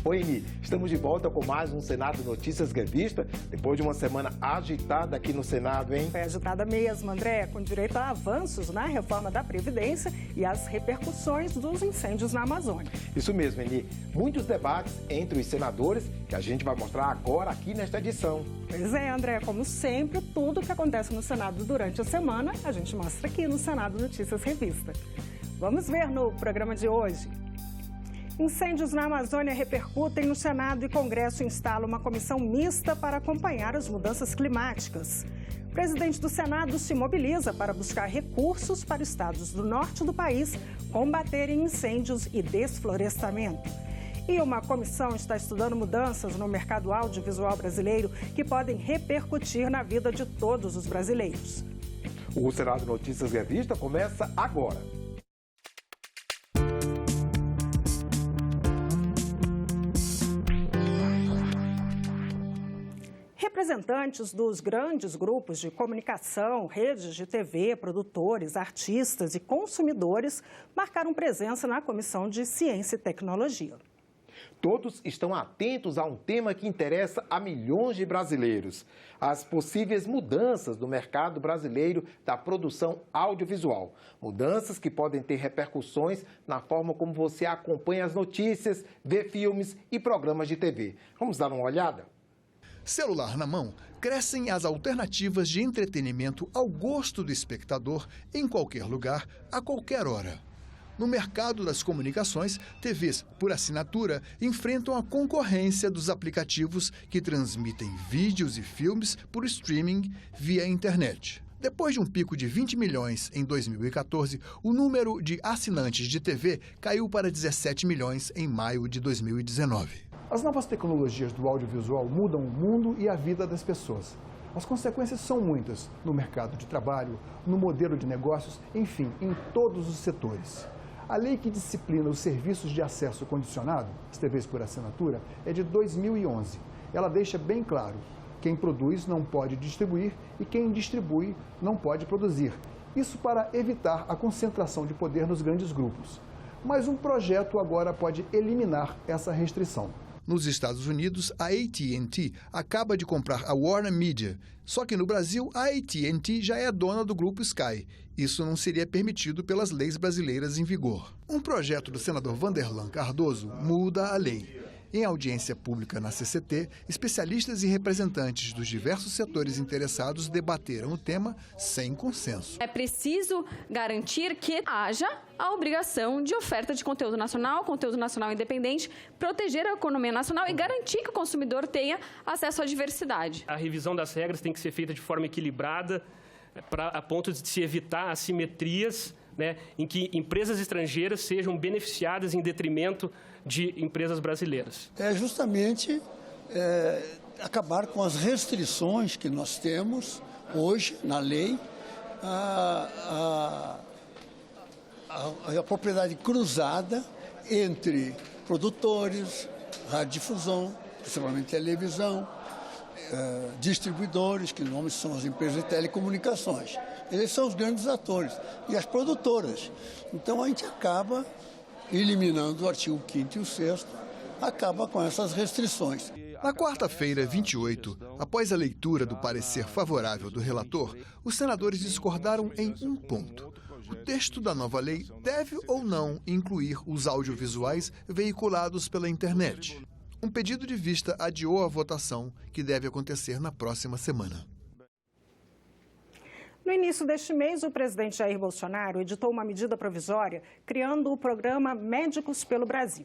Oi, Eni, estamos de volta com mais um Senado Notícias Revista, depois de uma semana agitada aqui no Senado, hein? Foi agitada mesmo, André, com direito a avanços na reforma da Previdência e as repercussões dos incêndios na Amazônia. Isso mesmo, Eni. Muitos debates entre os senadores que a gente vai mostrar agora aqui nesta edição. Pois é, André, como sempre, tudo que acontece no Senado durante a semana, a gente mostra aqui no Senado Notícias Revista. Vamos ver no programa de hoje. Incêndios na Amazônia repercutem no Senado e Congresso instala uma comissão mista para acompanhar as mudanças climáticas. O presidente do Senado se mobiliza para buscar recursos para estados do norte do país combaterem incêndios e desflorestamento. E uma comissão está estudando mudanças no mercado audiovisual brasileiro que podem repercutir na vida de todos os brasileiros. O Senado Notícias Revista começa agora. Representantes dos grandes grupos de comunicação, redes de TV, produtores, artistas e consumidores marcaram presença na Comissão de Ciência e Tecnologia. Todos estão atentos a um tema que interessa a milhões de brasileiros: as possíveis mudanças no mercado brasileiro da produção audiovisual. Mudanças que podem ter repercussões na forma como você acompanha as notícias, vê filmes e programas de TV. Vamos dar uma olhada? Celular na mão, crescem as alternativas de entretenimento ao gosto do espectador em qualquer lugar, a qualquer hora. No mercado das comunicações, TVs por assinatura enfrentam a concorrência dos aplicativos que transmitem vídeos e filmes por streaming via internet. Depois de um pico de 20 milhões em 2014, o número de assinantes de TV caiu para 17 milhões em maio de 2019. As novas tecnologias do audiovisual mudam o mundo e a vida das pessoas. As consequências são muitas no mercado de trabalho, no modelo de negócios, enfim, em todos os setores. A lei que disciplina os serviços de acesso condicionado, as TVs por assinatura, é de 2011. Ela deixa bem claro: quem produz não pode distribuir e quem distribui não pode produzir. Isso para evitar a concentração de poder nos grandes grupos. Mas um projeto agora pode eliminar essa restrição. Nos Estados Unidos, a AT&T acaba de comprar a Warner Media. Só que no Brasil, a AT&T já é dona do grupo Sky. Isso não seria permitido pelas leis brasileiras em vigor. Um projeto do senador Vanderlan Cardoso muda a lei. Em audiência pública na CCT, especialistas e representantes dos diversos setores interessados debateram o tema sem consenso. É preciso garantir que haja a obrigação de oferta de conteúdo nacional independente, proteger a economia nacional e garantir que o consumidor tenha acesso à diversidade. A revisão das regras tem que ser feita de forma equilibrada, a ponto de se evitar assimetrias, em que empresas estrangeiras sejam beneficiadas em detrimento de empresas brasileiras. É justamente acabar com as restrições que nós temos hoje na lei, a propriedade cruzada entre produtores, radiodifusão, principalmente televisão, distribuidores, que normalmente são as empresas de telecomunicações. Eles são os grandes atores, e as produtoras. Então a gente acaba eliminando o artigo 5º e o 6º, acaba com essas restrições. Na quarta-feira, 28, após a leitura do parecer favorável do relator, os senadores discordaram em um ponto. O texto da nova lei deve ou não incluir os audiovisuais veiculados pela internet. Um pedido de vista adiou a votação, que deve acontecer na próxima semana. No início deste mês, o presidente Jair Bolsonaro editou uma medida provisória criando o programa Médicos pelo Brasil.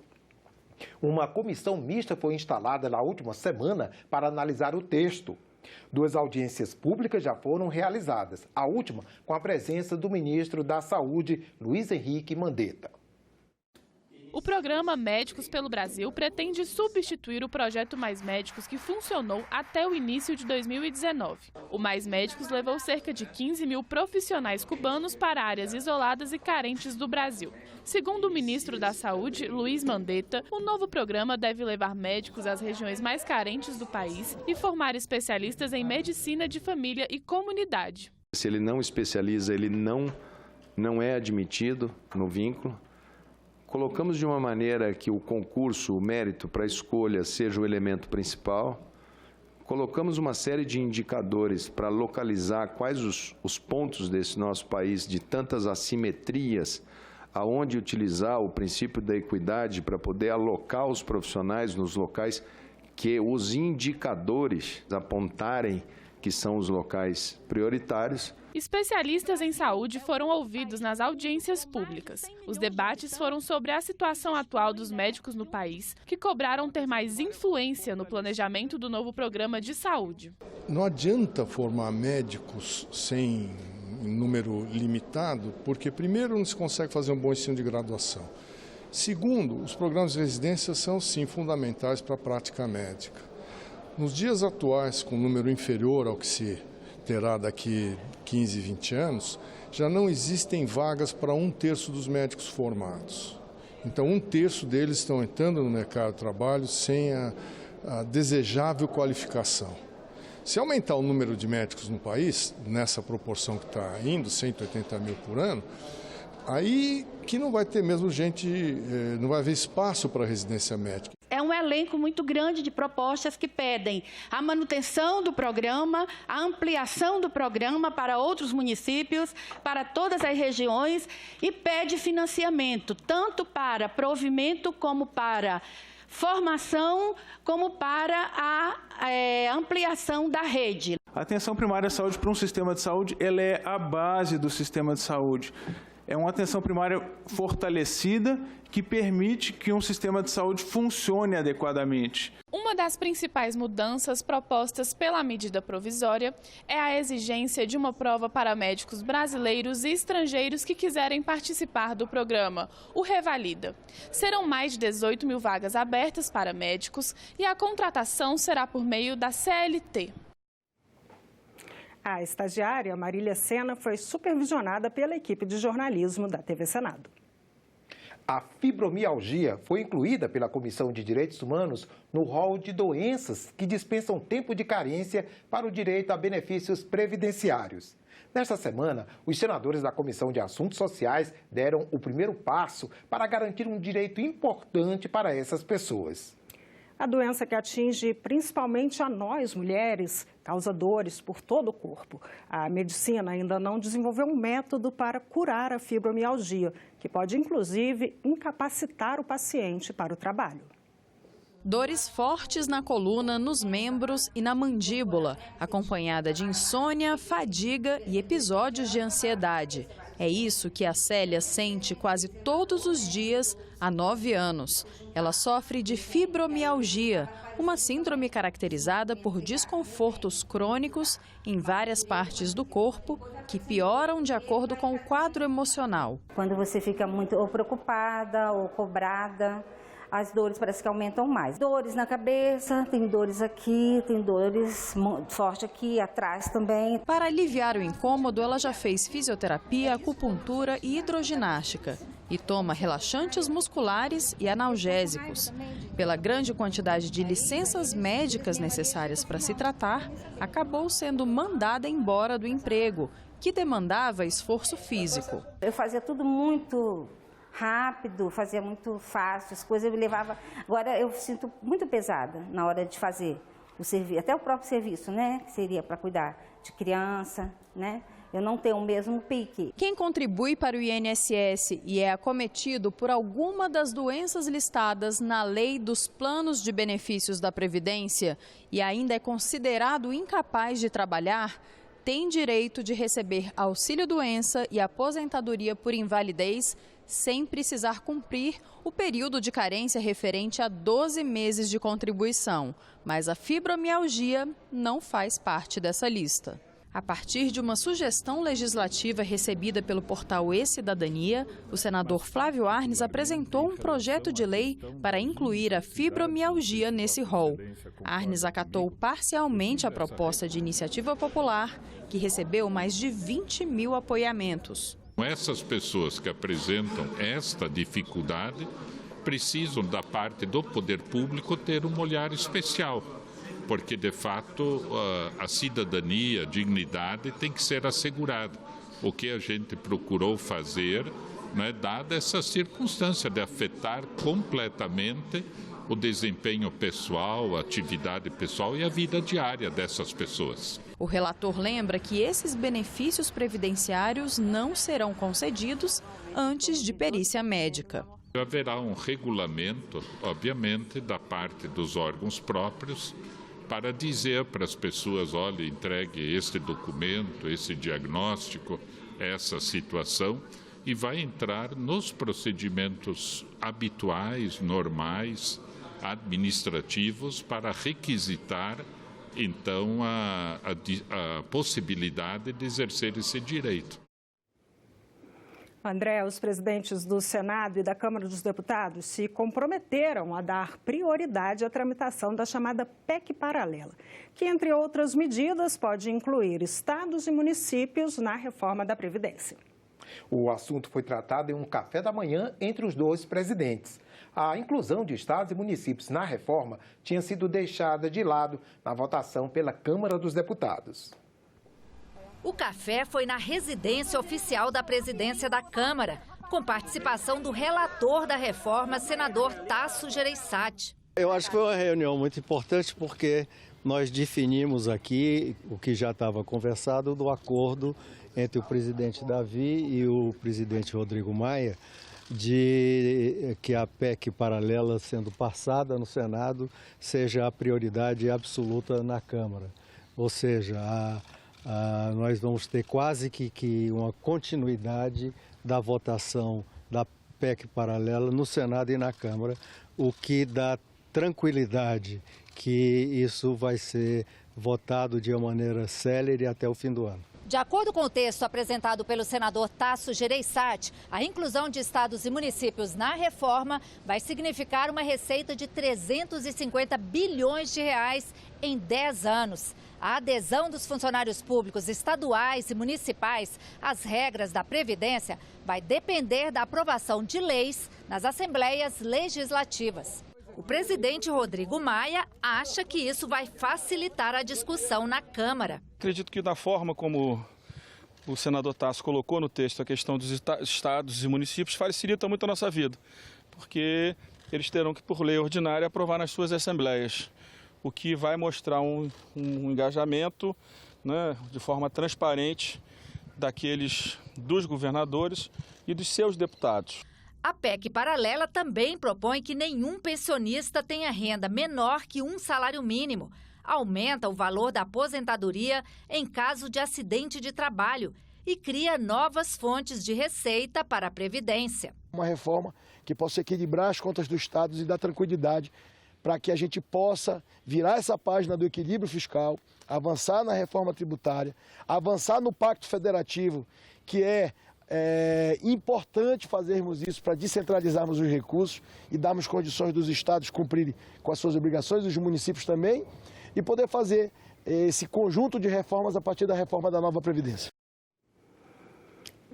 Uma comissão mista foi instalada na última semana para analisar o texto. 2 audiências públicas já foram realizadas, a última com a presença do ministro da Saúde, Luiz Henrique Mandetta. O programa Médicos pelo Brasil pretende substituir o projeto Mais Médicos, que funcionou até o início de 2019. O Mais Médicos levou cerca de 15 mil profissionais cubanos para áreas isoladas e carentes do Brasil. Segundo o ministro da Saúde, Luiz Mandetta, o novo programa deve levar médicos às regiões mais carentes do país e formar especialistas em medicina de família e comunidade. Se ele não especializa, ele não é admitido no vínculo. colocamos de uma maneira que o concurso, o mérito para a escolha seja o elemento principal. Colocamos uma série de indicadores para localizar quais os pontos desse nosso país de tantas assimetrias, aonde utilizar o princípio da equidade para poder alocar os profissionais nos locais que os indicadores apontarem que são os locais prioritários. Especialistas em saúde foram ouvidos nas audiências públicas. Os debates foram sobre a situação atual dos médicos no país, que cobraram ter mais influência no planejamento do novo programa de saúde. Não adianta formar médicos sem número limitado, porque primeiro não se consegue fazer um bom ensino de graduação. Segundo, os programas de residência são sim fundamentais para a prática médica. Nos dias atuais, com um número inferior ao que se terá daqui 15, 20 anos, já não existem vagas para 1/3 dos médicos formados. Então, 1/3 deles estão entrando no mercado de trabalho sem a desejável qualificação. Se aumentar o número de médicos no país, nessa proporção que está indo, 180 mil por ano, aí que não vai ter mesmo gente, não vai haver espaço para residência médica. É um elenco muito grande de propostas que pedem a manutenção do programa, a ampliação do programa para outros municípios, para todas as regiões e pede financiamento, tanto para provimento como para formação, como para a ampliação da rede. A atenção primária à saúde para um sistema de saúde, ela é a base do sistema de saúde. É uma atenção primária fortalecida que permite que um sistema de saúde funcione adequadamente. Uma das principais mudanças propostas pela medida provisória é a exigência de uma prova para médicos brasileiros e estrangeiros que quiserem participar do programa, o Revalida. Serão mais de 18 mil vagas abertas para médicos e a contratação será por meio da CLT. A estagiária Marília Sena foi supervisionada pela equipe de jornalismo da TV Senado. A fibromialgia foi incluída pela Comissão de Direitos Humanos no rol de doenças que dispensam tempo de carência para o direito a benefícios previdenciários. Nesta semana, os senadores da Comissão de Assuntos Sociais deram o primeiro passo para garantir um direito importante para essas pessoas. A doença que atinge principalmente a nós, mulheres, causa dores por todo o corpo. A medicina ainda não desenvolveu um método para curar a fibromialgia, que pode, inclusive, incapacitar o paciente para o trabalho. Dores fortes na coluna, nos membros e na mandíbula, acompanhada de insônia, fadiga e episódios de ansiedade. É isso que a Célia sente quase todos os dias há 9 anos. Ela sofre de fibromialgia, uma síndrome caracterizada por desconfortos crônicos em várias partes do corpo que pioram de acordo com o quadro emocional. Quando você fica muito ou preocupada ou cobrada, as dores parece que aumentam mais. Dores na cabeça, tem dores aqui, tem dores fortes aqui, atrás também. Para aliviar o incômodo, ela já fez fisioterapia, acupuntura e hidroginástica. E toma relaxantes musculares e analgésicos. Pela grande quantidade de licenças médicas necessárias para se tratar, acabou sendo mandada embora do emprego, que demandava esforço físico. Eu fazia tudo muito rápido, fazia muito fácil, as coisas eu me levava. Agora eu sinto muito pesada na hora de fazer o serviço, até o próprio serviço, né? Que seria para cuidar de criança, né? Eu não tenho o mesmo pique. Quem contribui para o INSS e é acometido por alguma das doenças listadas na Lei dos Planos de Benefícios da Previdência e ainda é considerado incapaz de trabalhar, tem direito de receber auxílio-doença e aposentadoria por invalidez sem precisar cumprir o período de carência referente a 12 meses de contribuição. Mas a fibromialgia não faz parte dessa lista. A partir de uma sugestão legislativa recebida pelo portal E-Cidadania, o senador Flávio Arnes apresentou um projeto de lei para incluir a fibromialgia nesse rol. Arnes acatou parcialmente a proposta de iniciativa popular, que recebeu mais de 20 mil apoiamentos. Essas pessoas que apresentam esta dificuldade precisam, da parte do poder público, ter um olhar especial, porque, de fato, a cidadania, a dignidade tem que ser assegurada. O que a gente procurou fazer né, dada essa circunstância de afetar completamente o desempenho pessoal, a atividade pessoal e a vida diária dessas pessoas. O relator lembra que esses benefícios previdenciários não serão concedidos antes de perícia médica. Haverá um regulamento, obviamente, da parte dos órgãos próprios para dizer para as pessoas, olha, entregue este documento, esse diagnóstico, essa situação, e vai entrar nos procedimentos habituais, normais, administrativos, para requisitar, então, a possibilidade de exercer esse direito. André, os presidentes do Senado e da Câmara dos Deputados se comprometeram a dar prioridade à tramitação da chamada PEC paralela, que, entre outras medidas, pode incluir estados e municípios na reforma da Previdência. O assunto foi tratado em um café da manhã entre os dois presidentes. A inclusão de estados e municípios na reforma tinha sido deixada de lado na votação pela Câmara dos Deputados. O café foi na residência oficial da presidência da Câmara, com participação do relator da reforma, senador Tasso Gereissati. Eu acho que foi uma reunião muito importante porque nós definimos aqui o que já estava conversado do acordo entre o presidente Davi e o presidente Rodrigo Maia, de que a PEC paralela sendo passada no Senado seja a prioridade absoluta na Câmara. Ou seja, nós vamos ter quase que uma continuidade da votação da PEC paralela no Senado e na Câmara, o que dá tranquilidade que isso vai ser votado de uma maneira célere até o fim do ano. De acordo com o texto apresentado pelo senador Tasso Gereissati, a inclusão de estados e municípios na reforma vai significar uma receita de 350 bilhões de reais em 10 anos. A adesão dos funcionários públicos estaduais e municipais às regras da Previdência vai depender da aprovação de leis nas assembleias legislativas. O presidente Rodrigo Maia acha que isso vai facilitar a discussão na Câmara. Acredito que da forma como o senador Tasso colocou no texto a questão dos estados e municípios facilita muito a nossa vida, porque eles terão que, por lei ordinária, aprovar nas suas assembleias, o que vai mostrar um engajamento, né, de forma transparente dos governadores e dos seus deputados. A PEC paralela também propõe que nenhum pensionista tenha renda menor que um salário mínimo. Aumenta o valor da aposentadoria em caso de acidente de trabalho e cria novas fontes de receita para a Previdência. Uma reforma que possa equilibrar as contas dos estados e dar tranquilidade para que a gente possa virar essa página do equilíbrio fiscal, avançar na reforma tributária, avançar no Pacto Federativo, que é importante fazermos isso para descentralizarmos os recursos e darmos condições dos estados cumprirem com as suas obrigações, os municípios também, e poder fazer esse conjunto de reformas a partir da reforma da nova Previdência.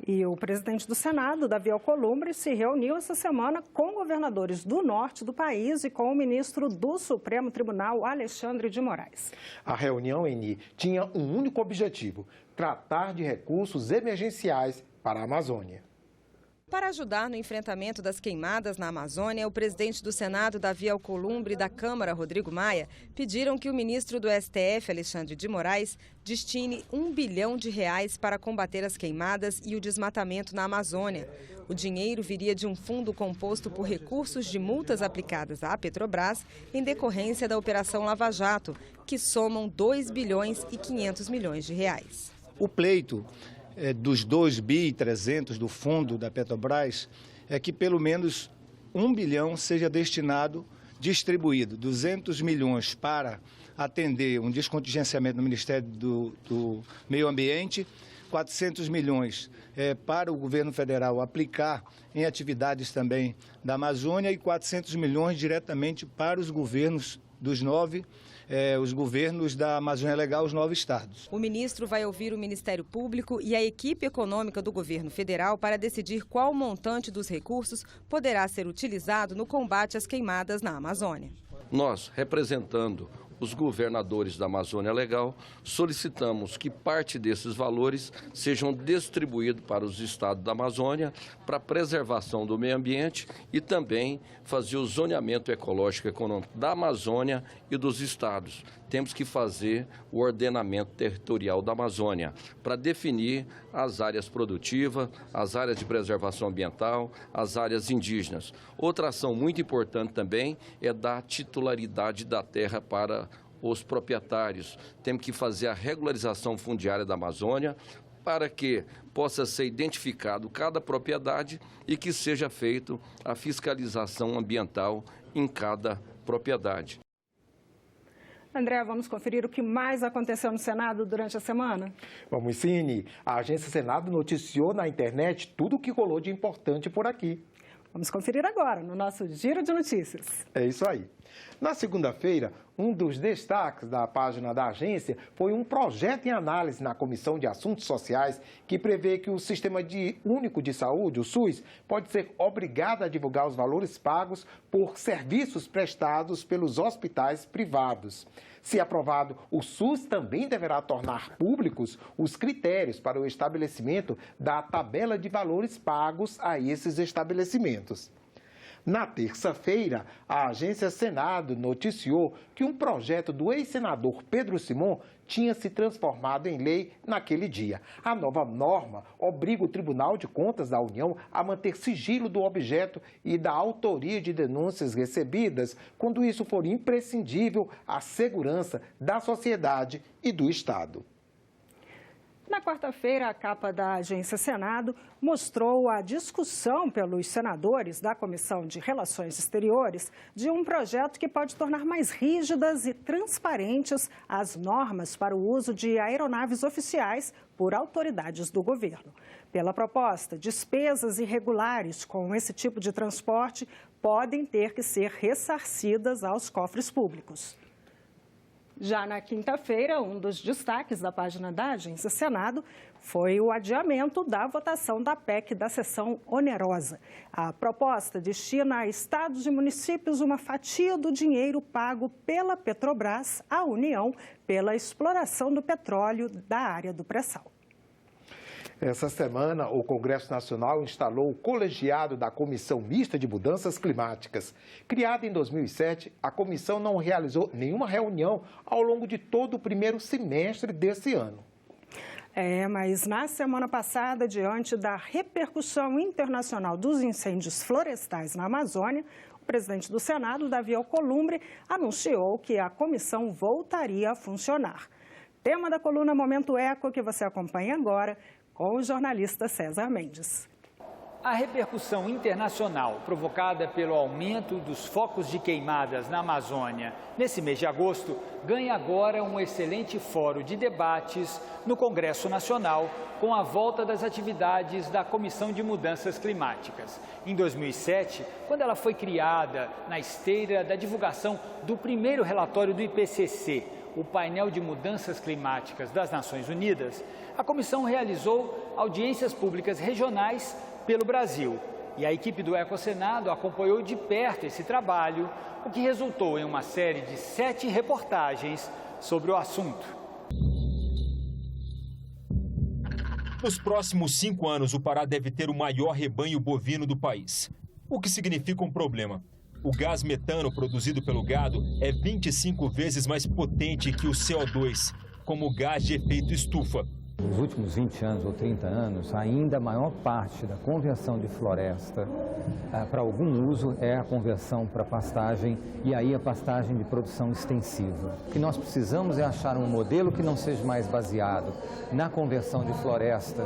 E o presidente do Senado, Davi Alcolumbre, se reuniu essa semana com governadores do norte do país e com o ministro do Supremo Tribunal, Alexandre de Moraes. A reunião, Eni, tinha um único objetivo: tratar de recursos emergenciais para a Amazônia. Para ajudar no enfrentamento das queimadas na Amazônia, o presidente do Senado, Davi Alcolumbre, e da Câmara, Rodrigo Maia, pediram que o ministro do STF, Alexandre de Moraes, destine R$1 bilhão para combater as queimadas e o desmatamento na Amazônia. O dinheiro viria de um fundo composto por recursos de multas aplicadas à Petrobras em decorrência da Operação Lava Jato, que somam R$2 bilhões e 500 milhões de reais. O pleito dos 2 bi 300 do fundo da Petrobras é que pelo menos 1 bilhão seja destinado, distribuído, 200 milhões para atender um descontingenciamento no Ministério do Meio Ambiente, 400 milhões para o governo federal aplicar em atividades também da Amazônia e 400 milhões diretamente para os governos dos os governos da Amazônia Legal, os 9 estados. O ministro vai ouvir o Ministério Público e a equipe econômica do governo federal para decidir qual montante dos recursos poderá ser utilizado no combate às queimadas na Amazônia. Nós, representando os governadores da Amazônia Legal, solicitamos que parte desses valores sejam distribuídos para os estados da Amazônia para preservação do meio ambiente e também fazer o zoneamento ecológico e econômico da Amazônia e dos estados. Temos que fazer o ordenamento territorial da Amazônia para definir as áreas produtivas, as áreas de preservação ambiental, as áreas indígenas. Outra ação muito importante também é dar titularidade da terra para os proprietários. Temos que fazer a regularização fundiária da Amazônia para que possa ser identificado cada propriedade e que seja feita a fiscalização ambiental em cada propriedade. André, vamos conferir o que mais aconteceu no Senado durante a semana? Vamos, Cine. A Agência Senado noticiou na internet tudo o que rolou de importante por aqui. Vamos conferir agora no nosso Giro de Notícias. É isso aí. Na segunda-feira, um dos destaques da página da agência foi um projeto em análise na Comissão de Assuntos Sociais que prevê que o Sistema Único de Saúde, o SUS, pode ser obrigado a divulgar os valores pagos por serviços prestados pelos hospitais privados. Se aprovado, o SUS também deverá tornar públicos os critérios para o estabelecimento da tabela de valores pagos a esses estabelecimentos. Na terça-feira, a Agência Senado noticiou que um projeto do ex-senador Pedro Simon tinha se transformado em lei naquele dia. A nova norma obriga o Tribunal de Contas da União a manter sigilo do objeto e da autoria de denúncias recebidas, quando isso for imprescindível à segurança da sociedade e do Estado. Na quarta-feira, a capa da Agência Senado mostrou a discussão pelos senadores da Comissão de Relações Exteriores de um projeto que pode tornar mais rígidas e transparentes as normas para o uso de aeronaves oficiais por autoridades do governo. Pela proposta, despesas irregulares com esse tipo de transporte podem ter que ser ressarcidas aos cofres públicos. Já na quinta-feira, um dos destaques da página da Agência Senado foi o adiamento da votação da PEC da seção onerosa. A proposta destina a estados e municípios uma fatia do dinheiro pago pela Petrobras à União pela exploração do petróleo da área do pré-sal. Essa semana, o Congresso Nacional instalou o colegiado da Comissão Mista de Mudanças Climáticas. Criada em 2007, a comissão não realizou nenhuma reunião ao longo de todo o primeiro semestre desse ano. Mas na semana passada, diante da repercussão internacional dos incêndios florestais na Amazônia, o presidente do Senado, Davi Alcolumbre, anunciou que a comissão voltaria a funcionar. Tema da coluna Momento Eco, que você acompanha agora, com o jornalista César Mendes. A repercussão internacional provocada pelo aumento dos focos de queimadas na Amazônia nesse mês de agosto ganha agora um excelente fórum de debates no Congresso Nacional com a volta das atividades da Comissão de Mudanças Climáticas. Em 2007, quando ela foi criada na esteira da divulgação do primeiro relatório do IPCC, o painel de mudanças climáticas das Nações Unidas, a comissão realizou audiências públicas regionais pelo Brasil. E a equipe do Ecosenado acompanhou de perto esse trabalho, o que resultou em uma série de 7 reportagens sobre o assunto. Nos próximos 5 anos, o Pará deve ter o maior rebanho bovino do país, o que significa um problema. O gás metano produzido pelo gado é 25 vezes mais potente que o CO2, como gás de efeito estufa. Nos últimos 20 anos ou 30 anos, ainda a maior parte da conversão de floresta para algum uso é a conversão para pastagem e aí a pastagem de produção extensiva. O que nós precisamos é achar um modelo que não seja mais baseado na conversão de floresta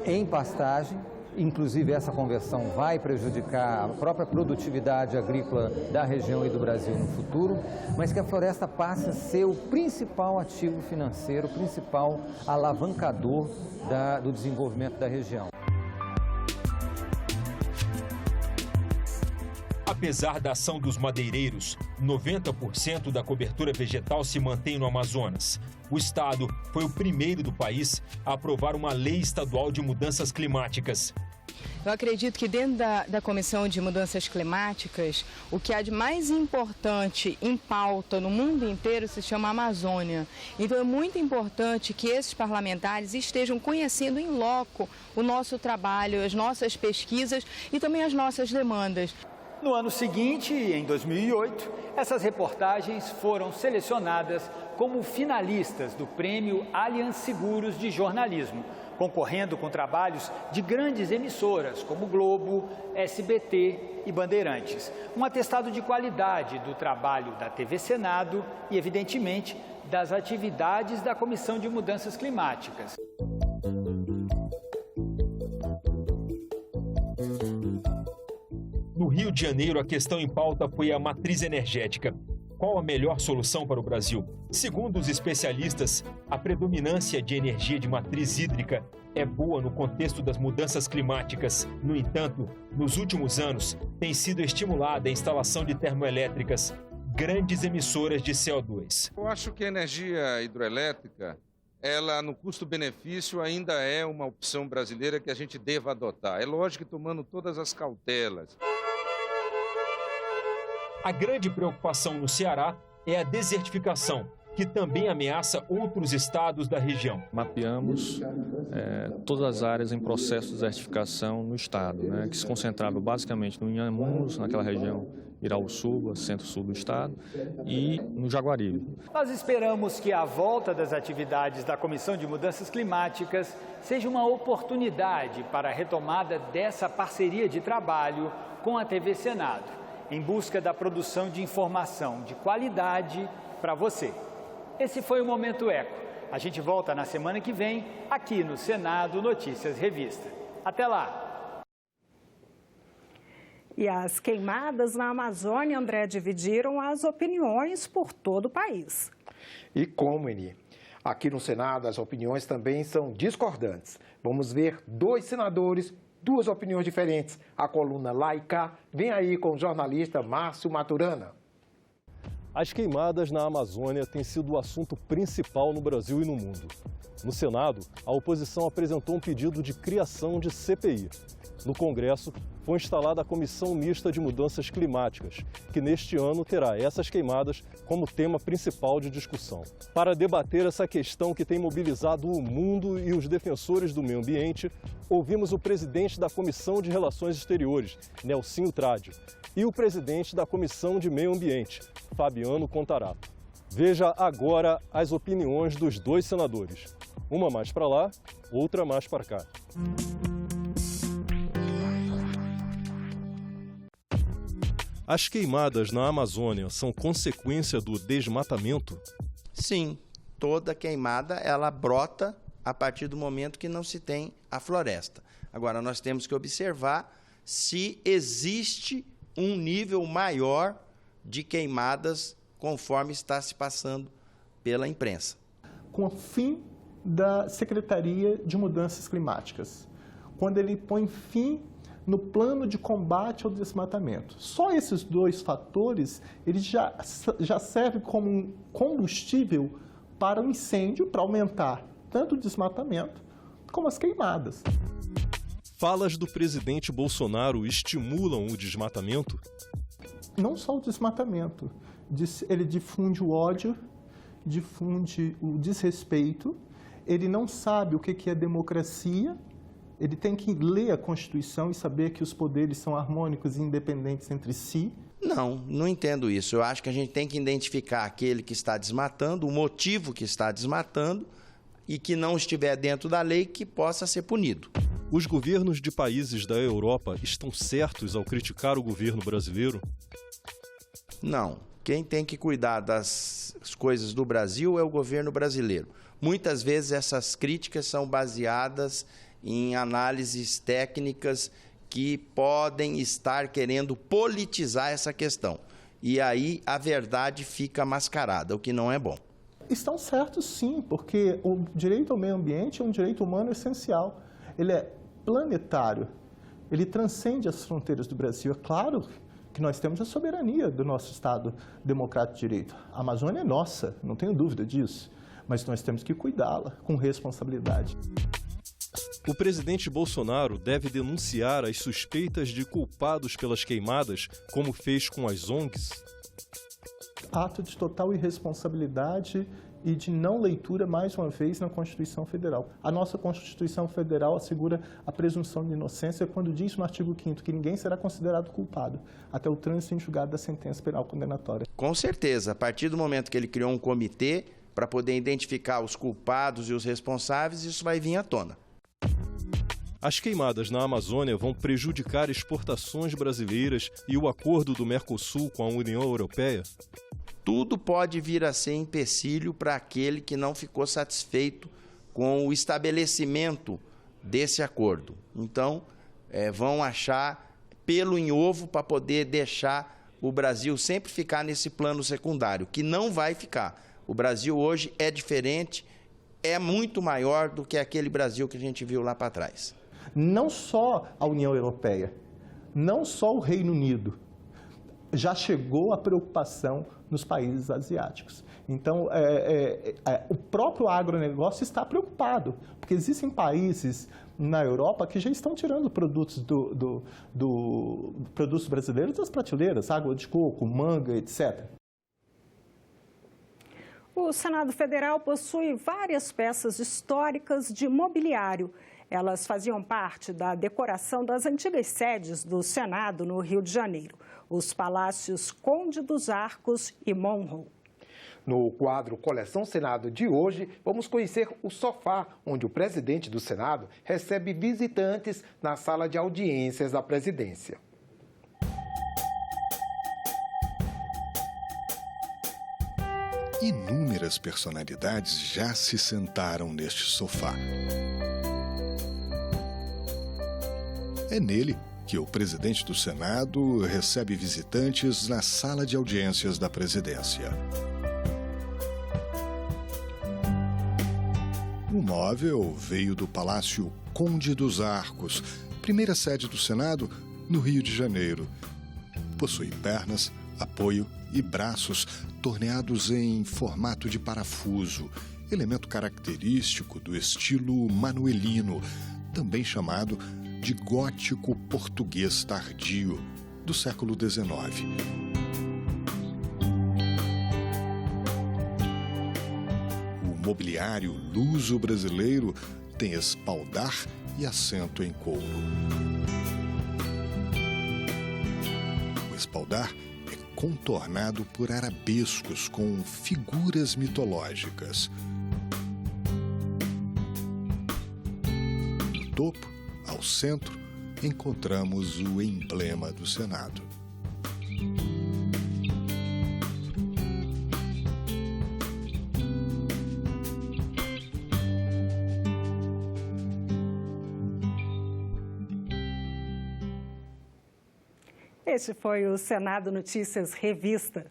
em pastagem. Inclusive, essa conversão vai prejudicar a própria produtividade agrícola da região e do Brasil no futuro, mas que a floresta passe a ser o principal ativo financeiro, o principal alavancador do desenvolvimento da região. Apesar da ação dos madeireiros, 90% da cobertura vegetal se mantém no Amazonas. O estado foi o primeiro do país a aprovar uma lei estadual de mudanças climáticas. Eu acredito que dentro da Comissão de Mudanças Climáticas, o que há de mais importante em pauta no mundo inteiro se chama Amazônia. Então é muito importante que esses parlamentares estejam conhecendo em loco o nosso trabalho, as nossas pesquisas e também as nossas demandas. No ano seguinte, em 2008, essas reportagens foram selecionadas como finalistas do Prêmio Allianz Seguros de Jornalismo, concorrendo com trabalhos de grandes emissoras como Globo, SBT e Bandeirantes. Um atestado de qualidade do trabalho da TV Senado e, evidentemente, das atividades da Comissão de Mudanças Climáticas. No Rio de Janeiro, a questão em pauta foi a matriz energética. Qual a melhor solução para o Brasil? Segundo os especialistas, a predominância de energia de matriz hídrica é boa no contexto das mudanças climáticas. No entanto, nos últimos anos, tem sido estimulada a instalação de termoelétricas, grandes emissoras de CO2. Eu acho que a energia hidroelétrica, ela no custo-benefício ainda é uma opção brasileira que a gente deva adotar. É lógico que tomando todas as cautelas. A grande preocupação no Ceará é a desertificação, que também ameaça outros estados da região. Mapeamos todas as áreas em processo de desertificação no estado, que se concentrava basicamente no Inhamuns, naquela região Iraúçuba, centro-sul do estado, e no Jaguaribe. Nós esperamos que a volta das atividades da Comissão de Mudanças Climáticas seja uma oportunidade para a retomada dessa parceria de trabalho com a TV Senado, em busca da produção de informação de qualidade para você. Esse foi o Momento Eco. A gente volta na semana que vem, aqui no Senado Notícias Revista. Até lá! E as queimadas na Amazônia, André, dividiram as opiniões por todo o país. E como, Eni? Aqui no Senado, as opiniões também são discordantes. Vamos ver dois senadores, duas opiniões diferentes. A coluna Lá e Cá vem aí com o jornalista Márcio Maturana. As queimadas na Amazônia têm sido o assunto principal no Brasil e no mundo. No Senado, a oposição apresentou um pedido de criação de CPI. No Congresso, foi instalada a Comissão Mista de Mudanças Climáticas, que neste ano terá essas queimadas como tema principal de discussão. Para debater essa questão que tem mobilizado o mundo e os defensores do meio ambiente, ouvimos o presidente da Comissão de Relações Exteriores, Nelsinho Tradi, e o presidente da Comissão de Meio Ambiente, Fabiano Contarato. Veja agora as opiniões dos dois senadores. Uma mais para lá, outra mais para cá. As queimadas na Amazônia são consequência do desmatamento? Sim, toda queimada ela brota a partir do momento que não se tem a floresta. Agora, nós temos que observar se existe um nível maior de queimadas conforme está se passando pela imprensa. Com o fim da Secretaria de Mudanças Climáticas, quando ele põe fim no plano de combate ao desmatamento. Só esses dois fatores, eles já servem como um combustível para o incêndio, para aumentar tanto o desmatamento como as queimadas. Falas do presidente Bolsonaro estimulam o desmatamento? Não só o desmatamento, ele difunde o ódio, difunde o desrespeito, ele não sabe o que é democracia. Ele tem que ler a Constituição e saber que os poderes são harmônicos e independentes entre si. Não entendo isso. Eu acho que a gente tem que identificar aquele que está desmatando, o motivo que está desmatando e que não estiver dentro da lei que possa ser punido. Os governos de países da Europa estão certos ao criticar o governo brasileiro? Não. Quem tem que cuidar das coisas do Brasil é o governo brasileiro. Muitas vezes essas críticas são baseadas em análises técnicas que podem estar querendo politizar essa questão. E aí a verdade fica mascarada, o que não é bom. Estão certos sim, porque o direito ao meio ambiente é um direito humano essencial. Ele é planetário, ele transcende as fronteiras do Brasil. É claro que nós temos a soberania do nosso Estado democrático de direito. A Amazônia é nossa, não tenho dúvida disso, mas nós temos que cuidá-la com responsabilidade. O presidente Bolsonaro deve denunciar as suspeitas de culpados pelas queimadas, como fez com as ONGs? Ato de total irresponsabilidade e de não leitura, mais uma vez, na Constituição Federal. A nossa Constituição Federal assegura a presunção de inocência quando diz no artigo 5º que ninguém será considerado culpado até o trânsito em julgado da sentença penal condenatória. Com certeza, a partir do momento que ele criou um comitê para poder identificar os culpados e os responsáveis, isso vai vir à tona. As queimadas na Amazônia vão prejudicar exportações brasileiras e o acordo do Mercosul com a União Europeia? Tudo pode vir a ser empecilho para aquele que não ficou satisfeito com o estabelecimento desse acordo. Então, vão achar pelo em ovo para poder deixar o Brasil sempre ficar nesse plano secundário, que não vai ficar. O Brasil hoje é diferente, é muito maior do que aquele Brasil que a gente viu lá para trás. Não só a União Europeia, não só o Reino Unido, já chegou a preocupação nos países asiáticos. Então, o próprio agronegócio está preocupado, porque existem países na Europa que já estão tirando produtos produtos brasileiros das prateleiras, água de coco, manga, etc. O Senado Federal possui várias peças históricas de mobiliário. Elas faziam parte da decoração das antigas sedes do Senado no Rio de Janeiro, os palácios Conde dos Arcos e Monroe. No quadro Coleção Senado de hoje, vamos conhecer o sofá, onde o presidente do Senado recebe visitantes na sala de audiências da presidência. Inúmeras personalidades já se sentaram neste sofá. É nele que o presidente do Senado recebe visitantes na sala de audiências da presidência. O móvel veio do Palácio Conde dos Arcos, primeira sede do Senado no Rio de Janeiro. Possui pernas, apoio e braços torneados em formato de parafuso, elemento característico do estilo manuelino, também chamado de gótico português tardio, do século XIX. O mobiliário luso-brasileiro tem espaldar e assento em couro. O espaldar é contornado por arabescos com figuras mitológicas. No topo, ao centro, encontramos o emblema do Senado. Este foi o Senado Notícias Revista.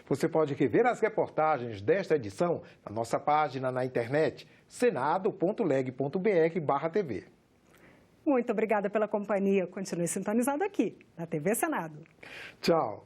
Você pode rever as reportagens desta edição na nossa página na internet, senado.leg.br/tv. Muito obrigada pela companhia. Continue sintonizado aqui, na TV Senado. Tchau.